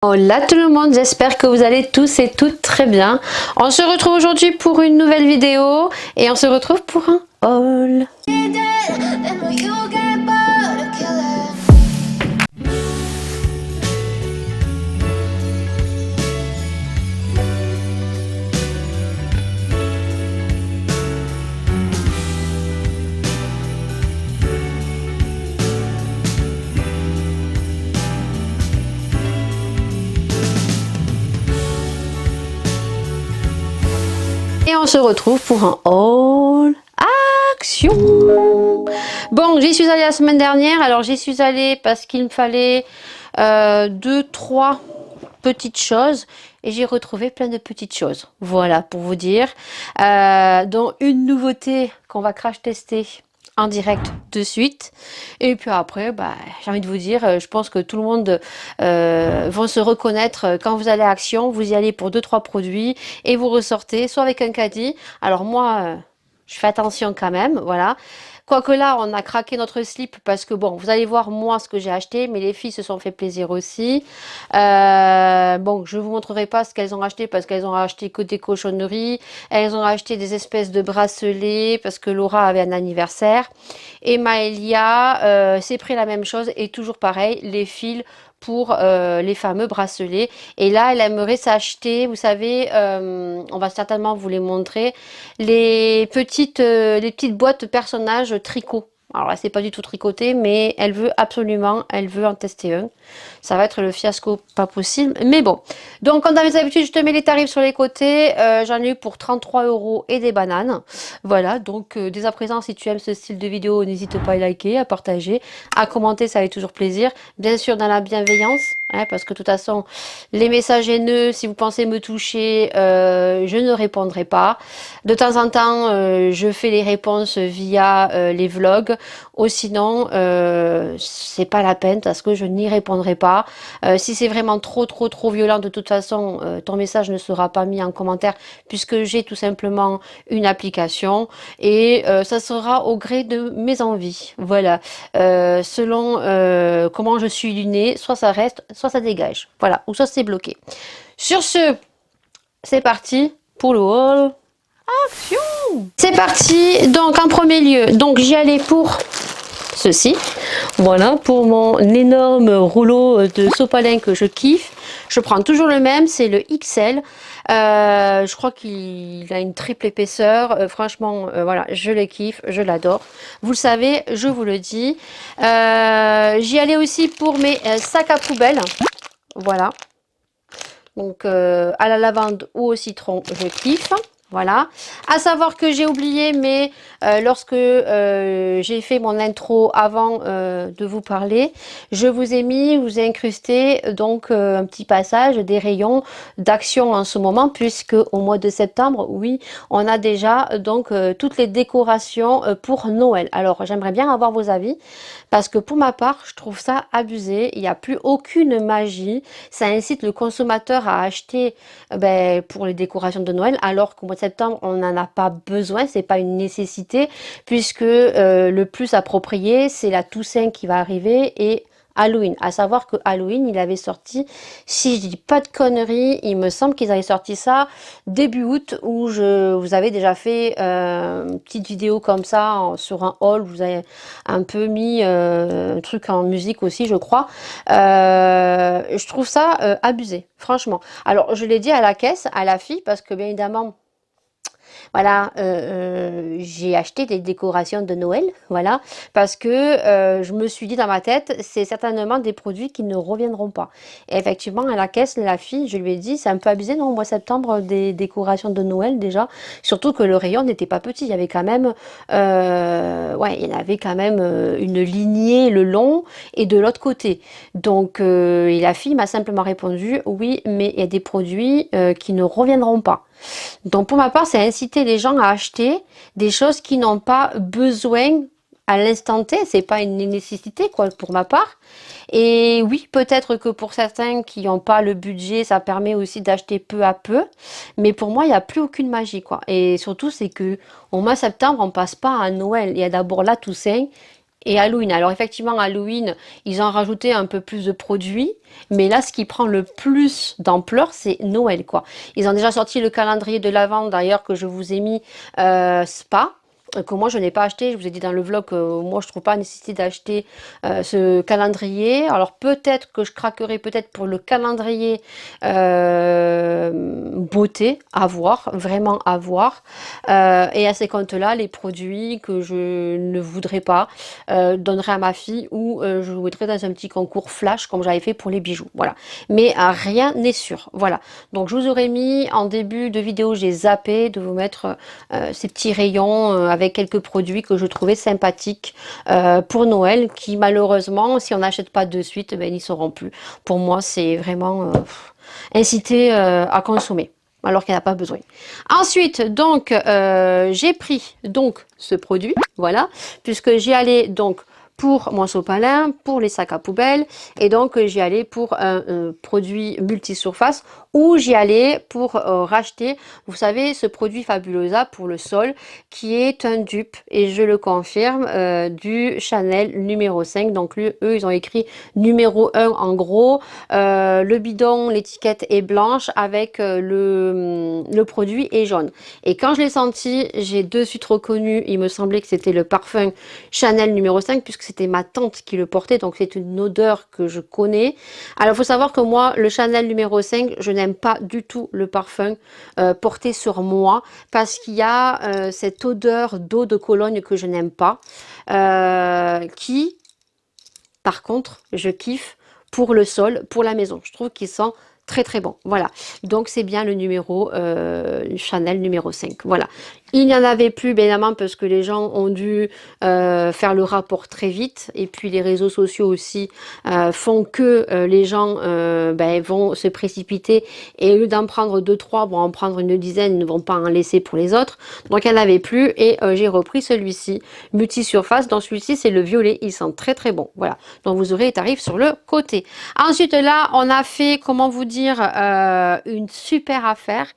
Hola tout le monde, j'espère que vous allez tous et toutes très bien. On se retrouve aujourd'hui pour une nouvelle vidéo et on se retrouve pour un haul. Et on se retrouve pour un haul action. Bon, j'y suis allée la semaine dernière. Alors j'y suis allée parce qu'il me fallait 2-3 petites choses. Et j'ai retrouvé plein de petites choses. Voilà, pour vous dire. Dont une nouveauté qu'on va crash tester en direct de suite. Et puis après, bah, j'ai envie de vous dire, je pense que tout le monde va se reconnaître quand vous allez à Action. Vous y allez pour 2-3 produits et vous ressortez soit avec un caddie. Alors moi, je fais attention quand même, voilà. Quoique là, on a craqué notre slip parce que bon, vous allez voir moi ce que j'ai acheté, mais les filles se sont fait plaisir aussi. Bon, je vous montrerai pas ce qu'elles ont acheté parce qu'elles ont acheté que des cochonneries. Elles ont acheté des espèces de bracelets parce que Laura avait un anniversaire. Et Maëlia s'est pris la même chose et toujours pareil, les fils pour les fameux bracelets. Et là, elle aimerait s'acheter, vous savez, on va certainement vous les montrer, les petites boîtes de personnages tricot. Alors là, c'est pas du tout tricoté, mais elle veut absolument, elle veut en tester un. Ça va être le fiasco, pas possible. Mais bon. Donc, comme d'habitude, je te mets les tarifs sur les côtés. J'en ai eu pour 33 € et des bananes. Voilà. Donc, dès à présent, si tu aimes ce style de vidéo, n'hésite pas à liker, à partager, à commenter, ça fait toujours plaisir. Bien sûr, dans la bienveillance, hein, parce que de toute façon, les messages haineux, si vous pensez me toucher, je ne répondrai pas. De temps en temps, je fais les réponses via les vlogs. Ou sinon, c'est pas la peine parce que je n'y répondrai pas. Si c'est vraiment trop violent, de toute façon, ton message ne sera pas mis en commentaire puisque j'ai tout simplement une application et ça sera au gré de mes envies. Voilà. Selon comment je suis du nez, soit ça reste, soit ça dégage. Voilà. Ou soit c'est bloqué. Sur ce, c'est parti pour le haul. Action! C'est parti. Donc en premier lieu, donc j'y allais pour ceci. Voilà, pour mon énorme rouleau de sopalin que je kiffe. Je prends toujours le même, c'est le XL. Je crois qu'il a une triple épaisseur. Franchement, voilà, je le kiffe, je l'adore. Vous le savez, je vous le dis. J'y allais aussi pour mes sacs à poubelle. Voilà. Donc, à la lavande ou au citron, je kiffe. Voilà. À savoir que j'ai oublié, mais lorsque j'ai fait mon intro avant de vous parler, je vous ai incrusté donc un petit passage des rayons d'action en ce moment, puisque au mois de septembre, oui, on a déjà donc toutes les décorations pour Noël. Alors, j'aimerais bien avoir vos avis, parce que pour ma part, je trouve ça abusé. Il n'y a plus aucune magie. Ça incite le consommateur à acheter pour les décorations de Noël, alors qu'au mois de septembre, on n'en a pas besoin, c'est pas une nécessité, puisque le plus approprié, c'est la Toussaint qui va arriver et Halloween. À savoir que Halloween, il avait sorti, si je dis pas de conneries, il me semble qu'ils avaient sorti ça début août, où je vous avais déjà fait une petite vidéo comme ça sur un haul. Vous avez un peu mis un truc en musique aussi, je crois. Je trouve ça abusé, franchement. Alors, je l'ai dit à la caisse, à la fille, parce que bien évidemment, voilà, j'ai acheté des décorations de Noël, voilà, parce que je me suis dit dans ma tête, c'est certainement des produits qui ne reviendront pas. Et effectivement, à la caisse, la fille, je lui ai dit, c'est un peu abusé, non, au mois de septembre, des décorations de Noël déjà, surtout que le rayon n'était pas petit, il y avait quand même, ouais, il y en avait quand même une lignée le long et de l'autre côté. Donc, et la fille m'a simplement répondu, oui, mais il y a des produits qui ne reviendront pas. Donc pour ma part, c'est inciter les gens à acheter des choses qui n'ont pas besoin à l'instant T. C'est pas une nécessité quoi pour ma part. Et oui, peut-être que pour certains qui n'ont pas le budget, ça permet aussi d'acheter peu à peu. Mais pour moi, il n'y a plus aucune magie quoi. Et surtout, c'est que au mois de septembre, on passe pas à Noël. Il y a d'abord la Toussaint. et Halloween. Alors effectivement, Halloween, ils ont rajouté un peu plus de produits, mais là, ce qui prend le plus d'ampleur, c'est Noël, quoi. Ils ont déjà sorti le calendrier de l'Avent, d'ailleurs, que je vous ai mis Spa. Que moi je n'ai pas acheté, je vous ai dit dans le vlog que moi je trouve pas nécessité d'acheter ce calendrier. Alors peut-être que je craquerai peut-être pour le calendrier beauté, à voir, vraiment à voir. Et à ces comptes-là, les produits que je ne voudrais pas donnerai à ma fille ou je le mettrai dans un petit concours flash comme j'avais fait pour les bijoux. Voilà. Mais rien n'est sûr. Voilà. Donc je vous aurais mis en début de vidéo, j'ai zappé de vous mettre ces petits rayons avec quelques produits que je trouvais sympathiques pour Noël qui malheureusement, si on n'achète pas de suite, ben, ils n'y seront plus. Pour moi, c'est vraiment inciter à consommer alors qu'il n'y en a pas besoin. Ensuite, donc, j'ai pris donc ce produit, voilà, puisque j'y allais donc pour mon sopalin, pour les sacs à poubelle, et donc j'y allais pour un produit multisurface, ou j'y allais pour racheter, vous savez, ce produit Fabulosa pour le sol, qui est un dupe, et je le confirme, du Chanel numéro 5. Donc eux, ils ont écrit numéro 1 en gros, le bidon, l'étiquette est blanche, avec le produit est jaune. Et quand je l'ai senti, j'ai de suite reconnu, il me semblait que c'était le parfum Chanel numéro 5, puisque c'était ma tante qui le portait, donc c'est une odeur que je connais. Alors il faut savoir que moi, le Chanel numéro 5, je n'aime pas du tout le parfum porté sur moi, parce qu'il y a cette odeur d'eau de Cologne que je n'aime pas, qui, par contre, je kiffe pour le sol, pour la maison. Je trouve qu'il sent très très bon. Voilà. Donc c'est bien le numéro Chanel numéro 5. Voilà. Il n'y en avait plus, bien évidemment, parce que les gens ont dû faire le rapport très vite. Et puis les réseaux sociaux aussi font que les gens ben, vont se précipiter. Et au lieu d'en prendre 2-3, vont en prendre une dizaine, ils ne vont pas en laisser pour les autres. Donc il n'y en avait plus. Et j'ai repris celui-ci, multi-surface. Donc celui-ci, c'est le violet. Il sent très très bon. Voilà. Donc vous aurez les tarifs sur le côté. Ensuite, là, on a fait, comment vous dire, une super affaire.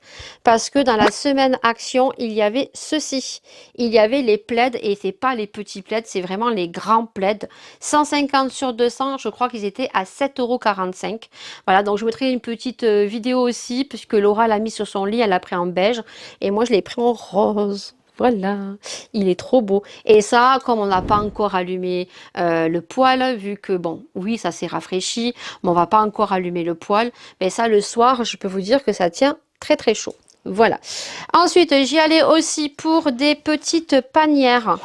Parce que dans la semaine action, il y avait ceci. Il y avait les plaids, et c'est pas les petits plaids, c'est vraiment les grands plaids. 150 sur 200, je crois qu'ils étaient à 7,45 €. Voilà, donc je mettrai une petite vidéo aussi, puisque Laura l'a mis sur son lit, elle l'a pris en beige. Et moi, je l'ai pris en rose. Voilà, il est trop beau. Et ça, comme on n'a pas encore allumé le poêle, vu que, bon, oui, ça s'est rafraîchi, mais on va pas encore allumer le poêle, mais ça, le soir, je peux vous dire que ça tient très très chaud. Voilà. Ensuite, j'y allais aussi pour des petites panières.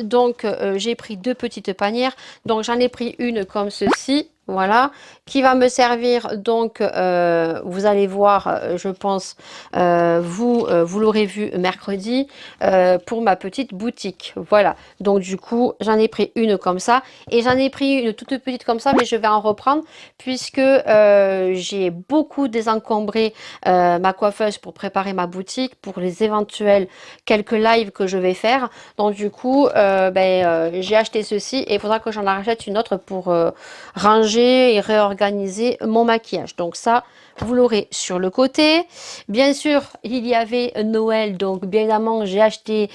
Donc, j'ai pris deux petites panières. Donc, j'en ai pris une comme ceci. Voilà, qui va me servir donc, vous allez voir, je pense, vous l'aurez vu mercredi, pour ma petite boutique. Voilà, donc du coup, j'en ai pris une comme ça, et j'en ai pris une toute petite comme ça, mais je vais en reprendre, puisque j'ai beaucoup désencombré ma coiffeuse pour préparer ma boutique, pour les éventuels quelques lives que je vais faire. Donc du coup, j'ai acheté ceci, et il faudra que j'en rachète une autre pour ranger et réorganiser mon maquillage. Donc ça, vous l'aurez sur le côté. Bien sûr, il y avait Noël, donc bien évidemment, j'ai acheté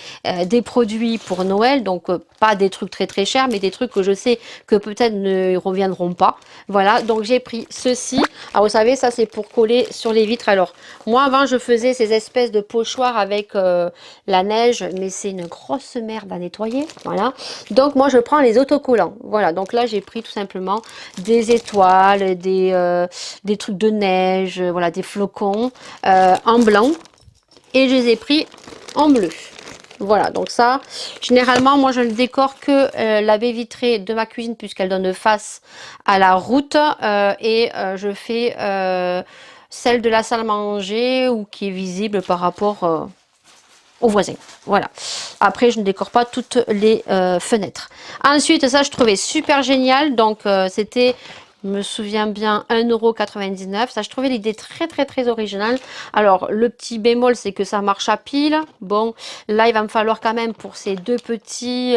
des produits pour Noël, donc pas des trucs très très chers, mais des trucs que je sais que peut-être ne reviendront pas. Voilà, donc j'ai pris ceci. Alors vous savez, ça c'est pour coller sur les vitres. Alors moi avant, je faisais ces espèces de pochoirs avec la neige, mais c'est une grosse merde à nettoyer. Voilà, donc moi je prends les autocollants. Voilà, donc là j'ai pris tout simplement des étoiles, des trucs de neige, voilà, des flocons en blanc, et je les ai pris en bleu. Voilà, donc ça, généralement, moi, je ne décore que la baie vitrée de ma cuisine, puisqu'elle donne face à la route, et je fais celle de la salle à manger, ou qui est visible par rapport aux voisins. Voilà. Après, je ne décore pas toutes les fenêtres. Ensuite, ça, je trouvais super génial. Donc, c'était, je me souviens bien, 1,99 €. Ça, je trouvais l'idée très, très, très originale. Alors, le petit bémol, c'est que ça marche à pile. Bon, là, il va me falloir quand même, pour ces deux petits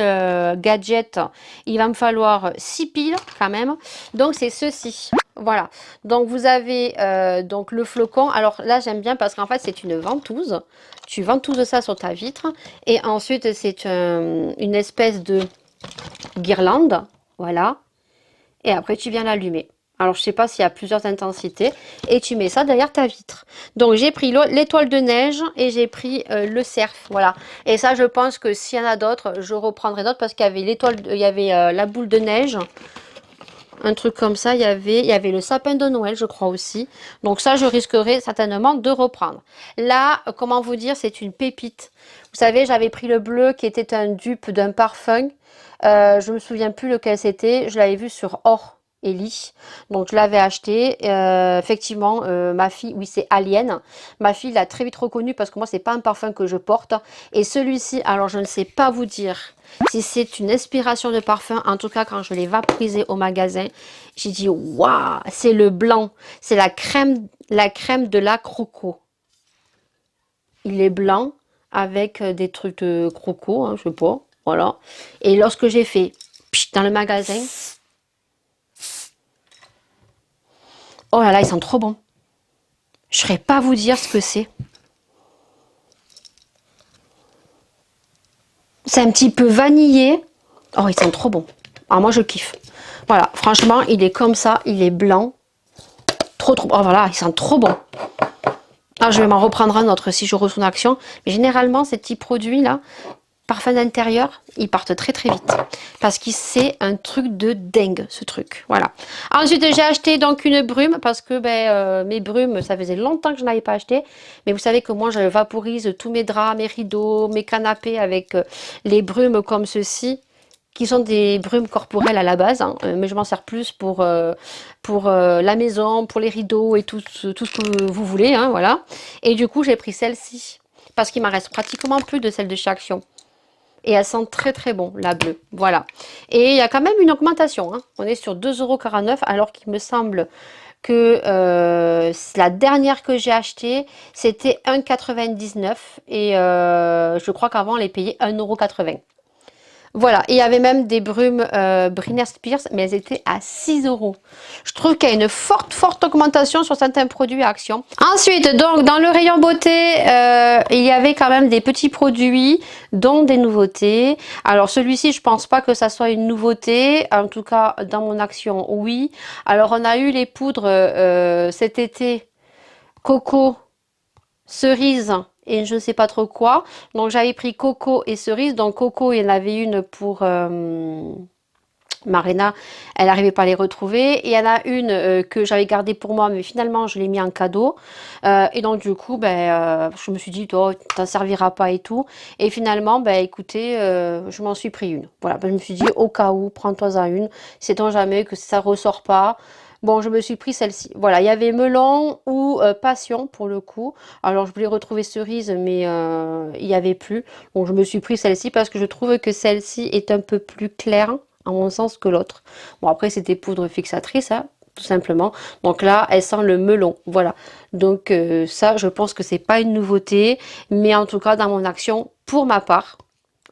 gadgets, il va me falloir 6 piles quand même. Donc, c'est ceci. Voilà, donc vous avez donc le flocon. Alors là, j'aime bien parce qu'en fait, c'est une ventouse. Tu ventouses ça sur ta vitre, et ensuite, c'est une espèce de guirlande, voilà. Et après, tu viens l'allumer. Alors, je sais pas s'il y a plusieurs intensités. Et tu mets ça derrière ta vitre. Donc, j'ai pris l'étoile de neige et j'ai pris le cerf. Voilà. Et ça, je pense que s'il y en a d'autres, je reprendrai d'autres parce qu'il y avait il y avait la boule de neige. Un truc comme ça, il y avait le sapin de Noël, je crois aussi. Donc ça, je risquerai certainement de reprendre. Là, comment vous dire, c'est une pépite. Vous savez, j'avais pris le bleu qui était un dupe d'un parfum. Je me souviens plus lequel c'était. Je l'avais vu sur Or Ellie. Donc je l'avais acheté. Effectivement, ma fille, oui, c'est Alien. Ma fille l'a très vite reconnu parce que moi, c'est pas un parfum que je porte. Et celui-ci, alors je ne sais pas vous dire si c'est une inspiration de parfum. En tout cas, quand je l'ai vaporisé au magasin, j'ai dit waouh, c'est le blanc, c'est la crème de la croco. Il est blanc avec des trucs de croco, hein, je sais pas, voilà. Et lorsque j'ai fait dans le magasin, oh là là, ils sont trop bons. Je ne saurais pas vous dire ce que c'est. C'est un petit peu vanillé. Oh, ils sont trop bons. Alors moi, je kiffe. Voilà, franchement, il est comme ça, il est blanc. Trop, trop. Oh voilà, ils sont trop bons. Ah, je vais m'en reprendre un autre si je retourne en action. Mais généralement, ces petits produits-là, parfums d'intérieur, ils partent très très vite. Parce que c'est un truc de dingue, ce truc. Voilà. Ensuite, j'ai acheté donc une brume parce que mes brumes, ça faisait longtemps que je n'avais pas acheté. Mais vous savez que moi, je vaporise tous mes draps, mes rideaux, mes canapés avec les brumes comme ceci, qui sont des brumes corporelles à la base, hein, mais je m'en sers plus pour la maison, pour les rideaux et tout ce que vous voulez, hein, voilà. Et du coup, j'ai pris celle-ci, parce qu'il m'en reste pratiquement plus de celle de chez Action. Et elle sent très très bon, la bleue, voilà. Et il y a quand même une augmentation, hein. On est sur 2,49 € alors qu'il me semble que la dernière que j'ai achetée, c'était 1,99 € et je crois qu'avant, on les payait 1,80 €. Voilà, et il y avait même des brumes Britney Spears, mais elles étaient à 6 €. Je trouve qu'il y a une forte augmentation sur certains produits à Action. Ensuite, donc, dans le rayon beauté, il y avait quand même des petits produits, dont des nouveautés. Alors, celui-ci, je pense pas que ça soit une nouveauté. En tout cas, dans mon Action, oui. Alors, on a eu les poudres cet été, coco, cerise et je ne sais pas trop quoi. Donc j'avais pris coco et cerise. Donc coco, il y en avait une pour Marina, elle n'arrivait pas à les retrouver. Et il y en a une que j'avais gardée pour moi, mais finalement je l'ai mis en cadeau. Et donc du coup, je me suis dit, oh, t'en serviras pas et tout. Et finalement, écoutez, je m'en suis pris une. Voilà, je me suis dit, au cas où, prends-toi-en une. Sait-on jamais que ça ressort pas. Bon, je me suis pris celle-ci. Voilà, il y avait melon ou passion pour le coup. Alors, je voulais retrouver cerise, mais il n'y avait plus. Donc, je me suis pris celle-ci parce que je trouve que celle-ci est un peu plus claire, à mon sens, que l'autre. Bon, après, c'était poudre fixatrice, hein, tout simplement. Donc là, elle sent le melon. Voilà. Donc, ça, je pense que c'est pas une nouveauté. Mais en tout cas, dans mon Action, pour ma part,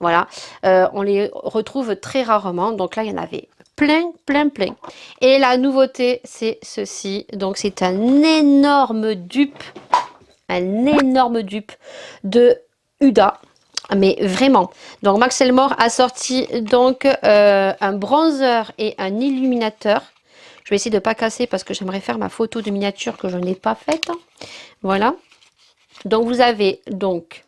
voilà, on les retrouve très rarement. Donc là, il y en avait plein. Et la nouveauté, c'est ceci. Donc c'est un énorme dupe de Huda. Mais vraiment. Donc Max Elmore a sorti donc un bronzer et un illuminateur. Je vais essayer de ne pas casser parce que j'aimerais faire ma photo de miniature que je n'ai pas faite. Voilà. Donc vous avez donc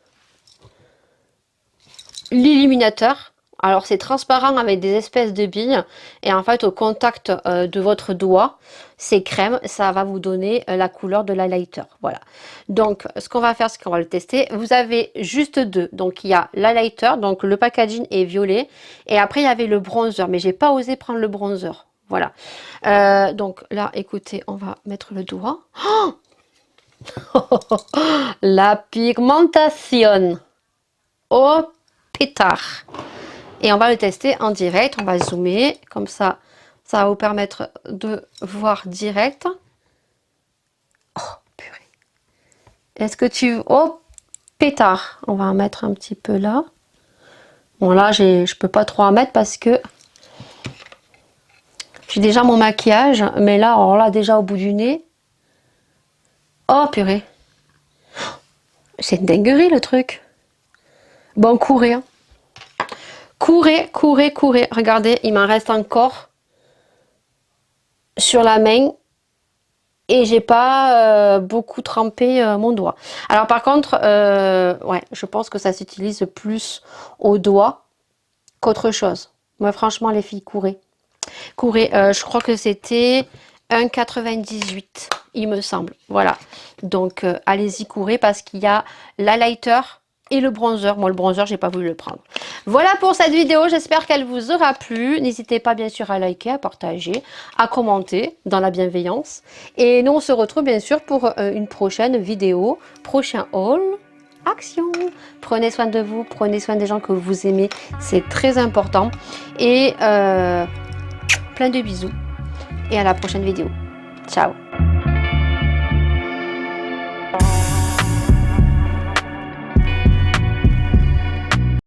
l'illuminateur. Alors c'est transparent avec des espèces de billes et en fait au contact de votre doigt, c'est crème, ça va vous donner la couleur de l'highlighter. Voilà. Donc ce qu'on va faire, c'est qu'on va le tester. Vous avez juste deux. Donc il y a l'highlighter, donc le packaging est violet et après il y avait le bronzer, mais j'ai pas osé prendre le bronzer. Voilà. Donc là, écoutez, on va mettre le doigt. Oh la pigmentation. Oh pétard. Et on va le tester en direct. On va zoomer. Comme ça, ça va vous permettre de voir direct. Oh, purée. Est-ce que tu... Oh, pétard. On va en mettre un petit peu là. Bon, là, je peux pas trop en mettre parce que j'ai déjà mon maquillage. Mais là, alors là, déjà au bout du nez. Oh, purée. C'est une dinguerie, le truc. Bon, courir. Courez, courez, courez. Regardez, il m'en reste encore sur la main. Et j'ai pas beaucoup trempé mon doigt. Alors par contre, ouais, je pense que ça s'utilise plus au doigt qu'autre chose. Moi franchement les filles, courez. Courez, je crois que c'était 1,98 il me semble. Voilà. Donc allez-y, courez parce qu'il y a l'highlighter et le bronzer. Moi le bronzer, j'ai pas voulu le prendre. Voilà pour cette vidéo, j'espère qu'elle vous aura plu. N'hésitez pas bien sûr à liker, à partager, à commenter dans la bienveillance. Et nous on se retrouve bien sûr pour une prochaine vidéo, prochain haul. Action! Prenez soin de vous, prenez soin des gens que vous aimez, c'est très important. Et plein de bisous et à la prochaine vidéo. Ciao!